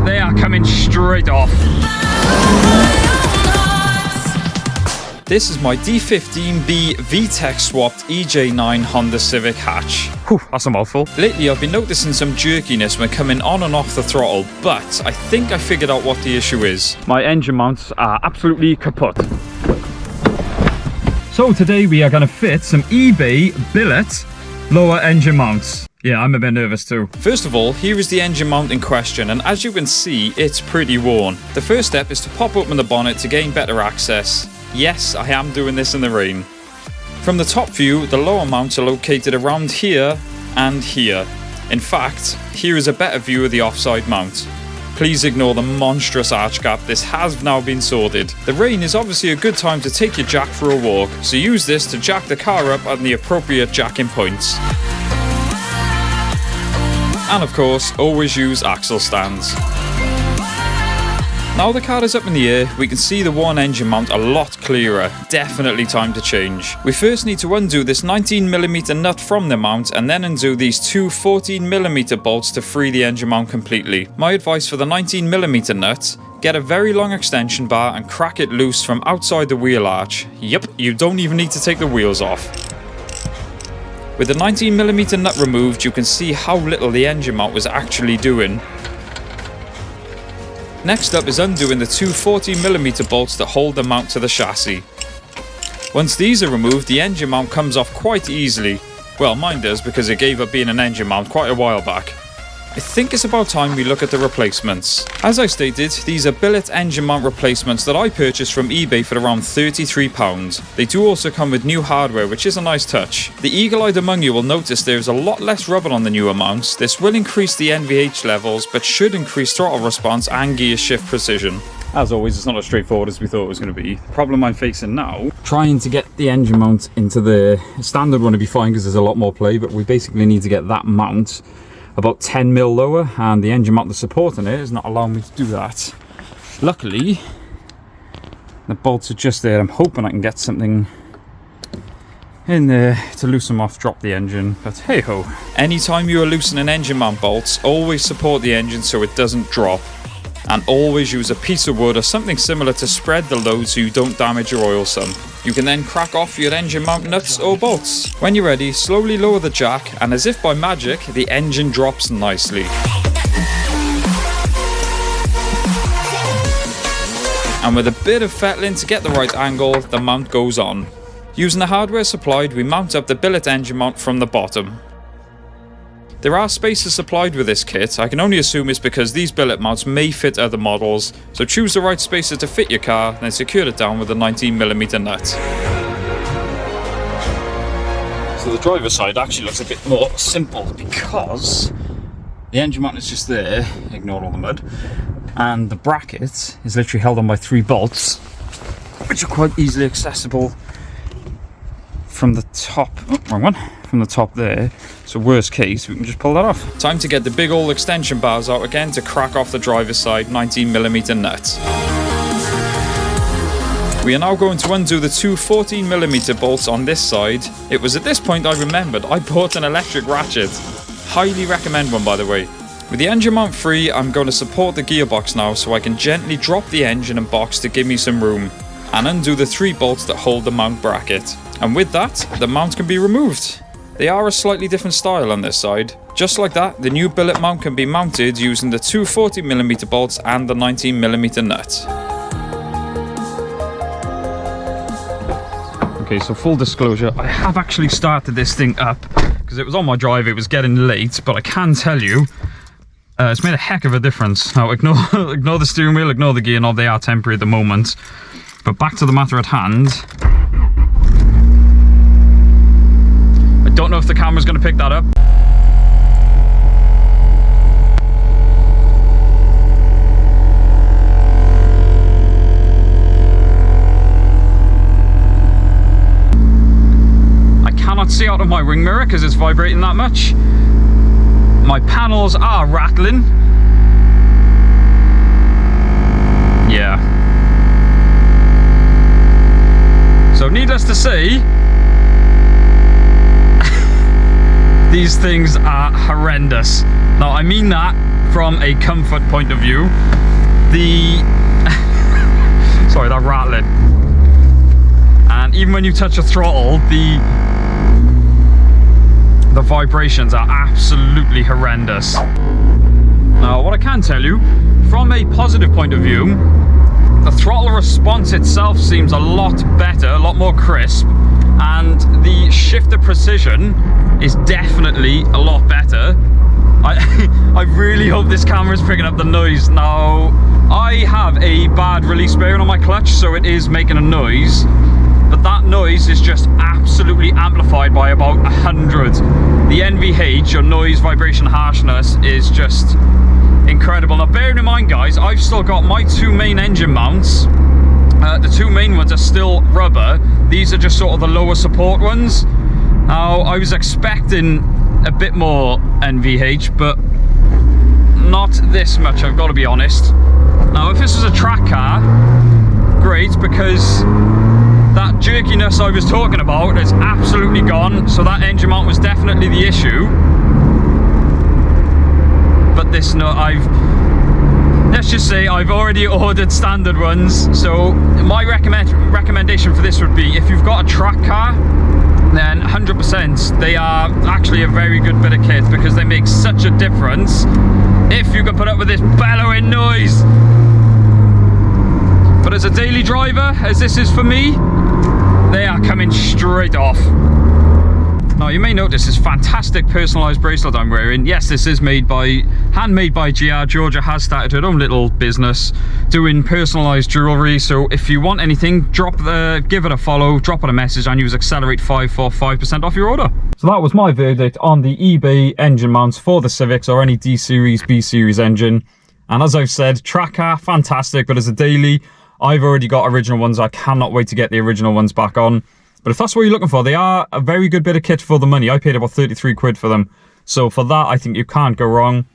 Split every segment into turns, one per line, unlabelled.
they are coming straight off. This is my D15B VTEC swapped EJ9 Honda Civic hatch. Whew, that's a mouthful. Lately I've been noticing some jerkiness when coming on and off the throttle, but I think I figured out what the issue is. My engine mounts are absolutely kaput. So today we are going to fit some eBay billet lower engine mounts. Yeah, I'm a bit nervous too. First of all, here is the engine mount in question, and as you can see, it's pretty worn. The first step is to pop open the bonnet to gain better access. Yes, I am doing this in the rain. From the top view, the lower mounts are located around here and here. In fact, here is a better view of the offside mount. Please ignore the monstrous arch gap, this has now been sorted. The rain is obviously a good time to take your jack for a walk, so use this to jack the car up at the appropriate jacking points. And of course, always use axle stands. Now the car is up in the air, we can see the worn engine mount a lot clearer. Definitely time to change. We first need to undo this 19mm nut from the mount and then undo these two 14mm bolts to free the engine mount completely. My advice for the 19mm nut: get a very long extension bar and crack it loose from outside the wheel arch. Yep, you don't even need to take the wheels off. With the 19mm nut removed, you can see how little the engine mount was actually doing. Next up is undoing the two 40mm bolts that hold the mount to the chassis. Once these are removed, the engine mount comes off quite easily. Well, mine does because it gave up being an engine mount quite a while back. I think it's about time we look at the replacements. As I stated, these are billet engine mount replacements that I purchased from eBay for around £33. They do also come with new hardware, which is a nice touch. The eagle-eyed among you will notice there is a lot less rubber on the newer mounts. This will increase the NVH levels, but should increase throttle response and gear shift precision. As always, it's not as straightforward as we thought it was going to be. The problem I'm facing now, trying to get the engine mount into the standard one would be fine because there's a lot more play, but we basically need to get that mount about 10mm lower, and the engine mount that's supporting it is not allowing me to do that. Luckily, the bolts are just there. I'm hoping I can get something in there to loosen them off, drop the engine, but hey ho. Anytime you are loosening engine mount bolts, always support the engine so it doesn't drop. And always use a piece of wood or something similar to spread the load so you don't damage your oil sump. You can then crack off your engine mount nuts or bolts. When you're ready, slowly lower the jack, and as if by magic, the engine drops nicely. And with a bit of fettling to get the right angle, the mount goes on. Using the hardware supplied, we mount up the billet engine mount from the bottom. There are spaces supplied with this kit. I can only assume it's because these billet mounts may fit other models, so choose the right spacer to fit your car, then secure it down with a 19mm nut. So the driver's side actually looks a bit more simple because the engine mount is just there, ignore all the mud, and the bracket is literally held on by 3 bolts, which are quite easily accessible from the top. Oh, wrong one. From the top there, so worst case we can just pull that off. Time to get the big old extension bars out again to crack off the driver's side 19mm nut. We are now going to undo the two 14mm bolts on this side. It was at this point I remembered I bought an electric ratchet. Highly recommend one, by the way. With the engine mount free, I'm going to support the gearbox now so I can gently drop the engine and box to give me some room, and undo the 3 bolts that hold the mount bracket. And with that, the mount can be removed. They are a slightly different style on this side. Just like that, the new billet mount can be mounted using the two 40mm bolts and the 19mm nut. Okay, so full disclosure, I have actually started this thing up because it was on my drive, it was getting late, but I can tell you, it's made a heck of a difference. Now ignore the steering wheel, ignore the gear knob, they are temporary at the moment. But back to the matter at hand. Don't know if the camera's going to pick that up. I cannot see out of my wing mirror because it's vibrating that much. My panels are rattling. Yeah. So needless to say, these things are horrendous. Now I mean that from a comfort point of view, the sorry, that rattling, and even when you touch the throttle, the vibrations are absolutely horrendous. Now, what I can tell you, from a positive point of view, the throttle response itself seems a lot better, a lot more crisp, and the shifter precision is definitely a lot better. I really hope this camera is picking up the noise. Now, I have a bad release bearing on my clutch, so it is making a noise, but that noise is just absolutely amplified by about 100. The NVH, or noise vibration harshness, is just incredible. Now, bearing in mind, guys, I've still got my two main engine mounts. The two main ones are still rubber. These are just sort of the lower support ones. Now, I was expecting a bit more NVH, but not this much, I've got to be honest. Now, if this was a track car, great, because that jerkiness I was talking about is absolutely gone, so that engine mount was definitely the issue. But this, no, let's just say I've already ordered standard ones, so my recommendation for this would be, if you've got a track car, then 100% they are actually a very good bit of kit, because they make such a difference if you can put up with this bellowing noise. But as a daily driver, as this is for me, they are coming straight off. Now, you may notice this fantastic personalised bracelet I'm wearing. Yes, this is handmade by GR. Georgia has started her own little business doing personalised jewellery. So if you want anything, give it a follow, drop it a message, and use Accelerate5 for 5% off your order. So that was my verdict on the eBay engine mounts for the Civics, or any D series, B series engine. And as I've said, track car, fantastic, but as a daily, I've already got original ones. I cannot wait to get the original ones back on. But if that's what you're looking for, they are a very good bit of kit for the money. I paid about 33 quid for them. So for that, I think you can't go wrong.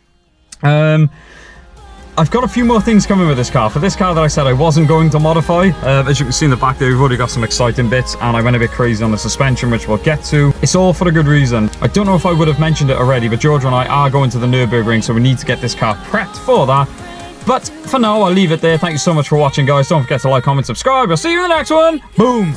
I've got a few more things coming with this car. For this car that I said I wasn't going to modify, as you can see in the back there, we've already got some exciting bits, and I went a bit crazy on the suspension, which we'll get to. It's all for a good reason. I don't know if I would have mentioned it already, but Georgia and I are going to the Nürburgring, so we need to get this car prepped for that. But for now, I'll leave it there. Thank you so much for watching, guys. Don't forget to like, comment, subscribe. I'll see you in the next one. Boom!